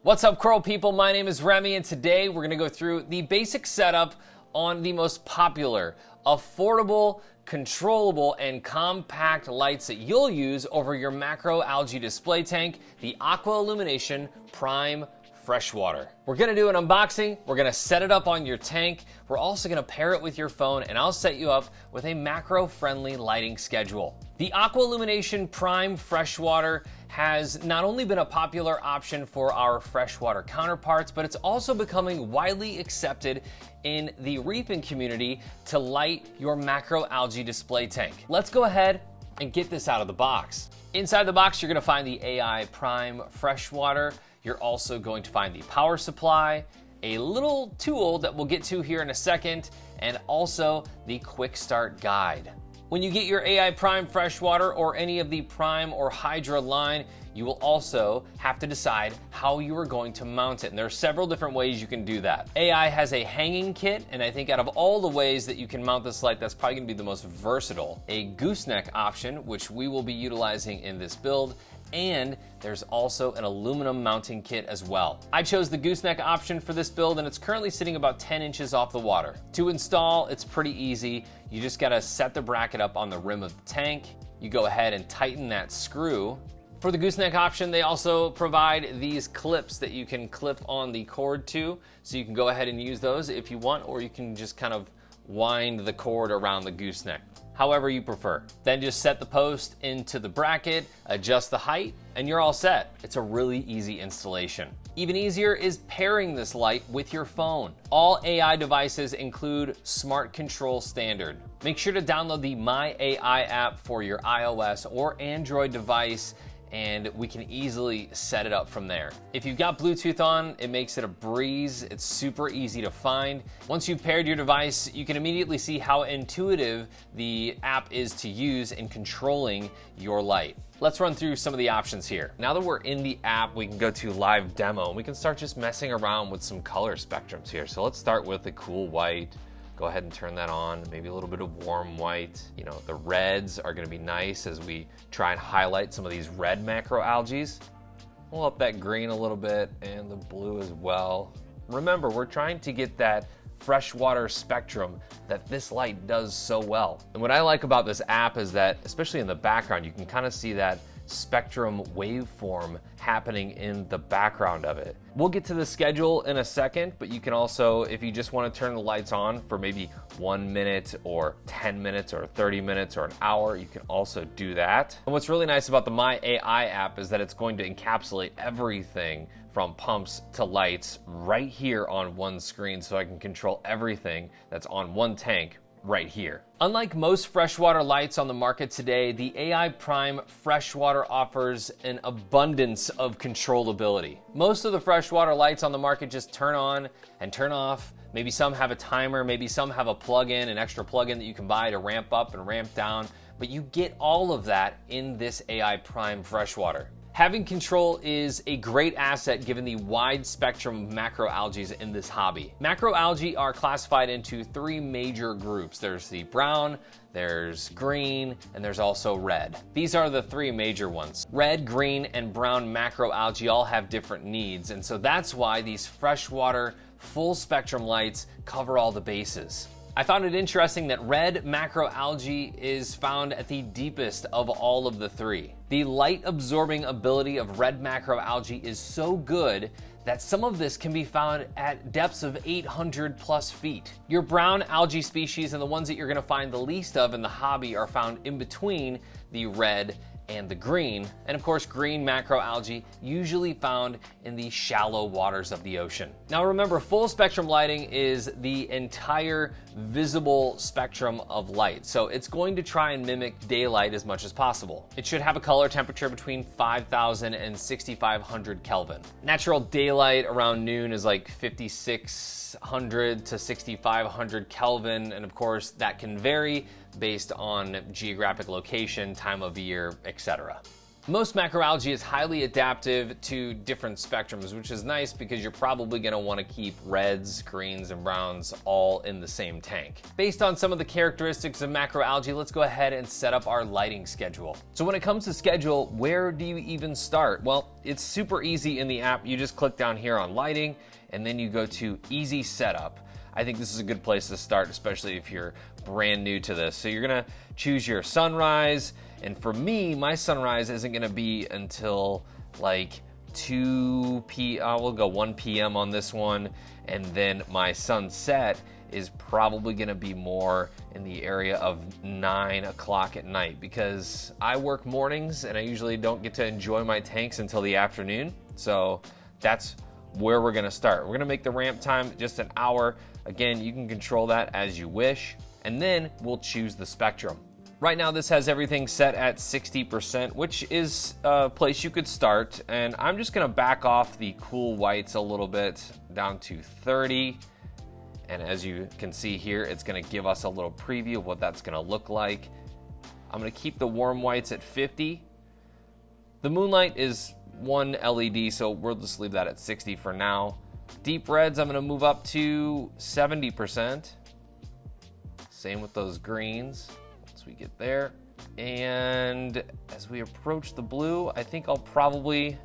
What's up, coral people? My name is Remy, and today we're going to go through the basic setup on the most popular, affordable, controllable, and compact lights that you'll use over your macro algae display tank, the Aqua Illumination Prime Freshwater. We're gonna do an unboxing, we're gonna set it up on your tank, we're also gonna pair it with your phone, and I'll set you up with a macro-friendly lighting schedule. The Aqua Illumination Prime Freshwater has not only been a popular option for our freshwater counterparts, but it's also becoming widely accepted in the reefing community to light your macro algae display tank. Let's go ahead and get this out of the box. Inside the box, you're gonna find the AI Prime Freshwater. You're also going to find the power supply, a little tool that we'll get to here in a second, and also the quick start guide. When you get your AI Prime Freshwater or any of the Prime or Hydra line, you will also have to decide how you are going to mount it. And there are several different ways you can do that. AI has a hanging kit, and I think out of all the ways that you can mount this light, that's probably gonna be the most versatile. A gooseneck option, which we will be utilizing in this build, and there's also an aluminum mounting kit as well. I chose the gooseneck option for this build, and it's currently sitting about 10 inches off the water. To install, it's pretty easy. You just gotta set the bracket up on the rim of the tank. You go ahead and tighten that screw. For the gooseneck option, they also provide these clips that you can clip on the cord to, so you can go ahead and use those if you want, or you can just kind of wind the cord around the gooseneck, however you prefer. Then just set the post into the bracket, adjust the height, and you're all set. It's a really easy installation. Even easier is pairing this light with your phone. All AI devices include Smart Control Standard. Make sure to download the My AI app for your iOS or Android device, and we can easily set it up from there. If you've got Bluetooth on, it makes it a breeze. It's super easy to find. Once you've paired your device, you can immediately see how intuitive the app is to use in controlling your light. Let's run through some of the options here. Now that we're in the app, we can go to live demo, and we can start just messing around with some color spectrums here. So let's start with the cool white. Go ahead and turn that on, maybe a little bit of warm white. You know, the reds are gonna be nice as we try and highlight some of these red macro algae. We'll up that green a little bit and the blue as well. Remember, we're trying to get that freshwater spectrum that this light does so well. And what I like about this app is that, especially in the background, you can kind of see that spectrum waveform happening in the background of it. We'll get to the schedule in a second, but you can also, if you just want to turn the lights on for maybe 1 minute or 10 minutes or 30 minutes or an hour, you can also do that. And what's really nice about the My AI app is that it's going to encapsulate everything from pumps to lights right here on one screen, so I can control everything that's on one tank right here. Unlike most freshwater lights on the market today, the AI Prime Freshwater offers an abundance of controllability. Most of the freshwater lights on the market just turn on and turn off. Maybe some have a timer, maybe some have a plug-in, an extra plug-in that you can buy to ramp up and ramp down, but you get all of that in this AI Prime Freshwater. Having control is a great asset given the wide spectrum of macroalgae in this hobby. Macroalgae are classified into 3 major groups. There's the brown, there's green, and there's also red. These are the 3 major ones. Red, green, and brown macroalgae all have different needs, and so that's why these freshwater full spectrum lights cover all the bases. I found it interesting that red macroalgae is found at the deepest of all of the 3. The light absorbing ability of red macroalgae is so good that some of this can be found at depths of 800 plus feet. Your brown algae species and the ones that you're gonna find the least of in the hobby are found in between the red and the green, and of course green macroalgae usually found in the shallow waters of the ocean. Now remember, full spectrum lighting is the entire visible spectrum of light, so it's going to try and mimic daylight as much as possible. It should have a color temperature between 5,000 and 6,500 Kelvin. Natural daylight around noon is like 5,600 to 6,500 Kelvin, and of course that can vary based on geographic location, time of year, etc. Most macroalgae is highly adaptive to different spectrums, which is nice because you're probably going to want to keep reds, greens, and browns all in the same tank. Based on some of the characteristics of macroalgae, let's go ahead and set up our lighting schedule. So when it comes to schedule, where do you even start? Well, it's super easy in the app. You just click down here on lighting, and then you go to easy setup. I think this is a good place to start, especially if you're brand new to this. So you're gonna choose your sunrise, and for me, my sunrise isn't gonna be until like 2 p.m. We'll go 1 p.m. on this one, and then my sunset is probably gonna be more in the area of 9 o'clock at night, because I work mornings and I usually don't get to enjoy my tanks until the afternoon. So that's where we're gonna start. We're gonna make the ramp time just an hour. Again, you can control that as you wish, and then we'll choose the spectrum. Right now, this has everything set at 60%, which is a place you could start, and I'm just gonna back off the cool whites a little bit down to 30, and as you can see here, it's gonna give us a little preview of what that's gonna look like. I'm gonna keep the warm whites at 50. The moonlight is 1 LED, so we'll just leave that at 60 for now. Deep reds, I'm gonna move up to 70%. Same with those greens, once we get there. And as we approach the blue, I think I'll probably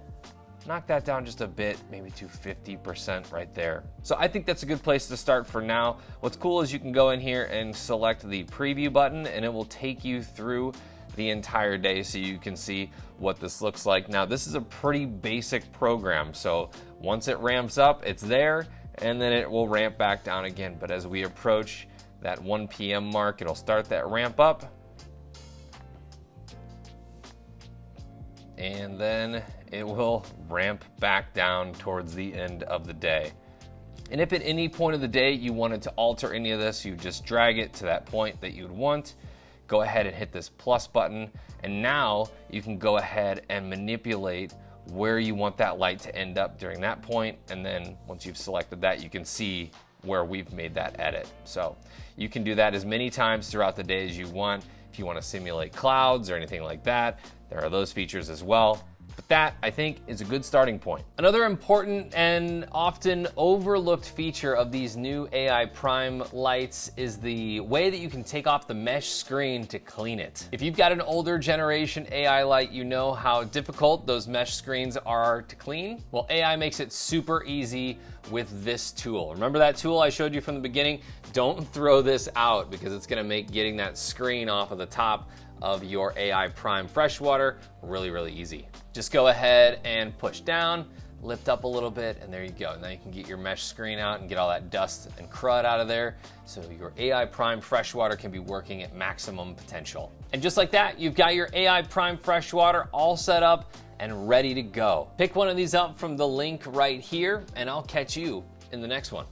knock that down just a bit, maybe to 50% right there. So I think that's a good place to start for now. What's cool is you can go in here and select the preview button, and it will take you through the entire day so you can see what this looks like. Now, this is a pretty basic program, so once it ramps up, it's there, and then it will ramp back down again. But as we approach that 1 p.m. mark, it'll start that ramp up, and then it will ramp back down towards the end of the day. And if at any point of the day you wanted to alter any of this, you just drag it to that point that you'd want, go ahead and hit this plus button, and now you can go ahead and manipulate where you want that light to end up during that point. And then once you've selected that, you can see where we've made that edit. So you can do that as many times throughout the day as you want. If you want to simulate clouds or anything like that, there are those features as well. But that, I think, is a good starting point. Another important and often overlooked feature of these new AI Prime lights is the way that you can take off the mesh screen to clean it. If you've got an older generation AI light, you know how difficult those mesh screens are to clean. Well, AI makes it super easy with this tool. Remember that tool I showed you from the beginning? Don't throw this out, because it's gonna make getting that screen off of the top of your AI Prime freshwater really, really easy. Just go ahead and push down, lift up a little bit, and there you go. Now you can get your mesh screen out and get all that dust and crud out of there, so your AI Prime freshwater can be working at maximum potential. And just like that, you've got your AI Prime freshwater all set up and ready to go. Pick one of these up from the link right here, and I'll catch you in the next one.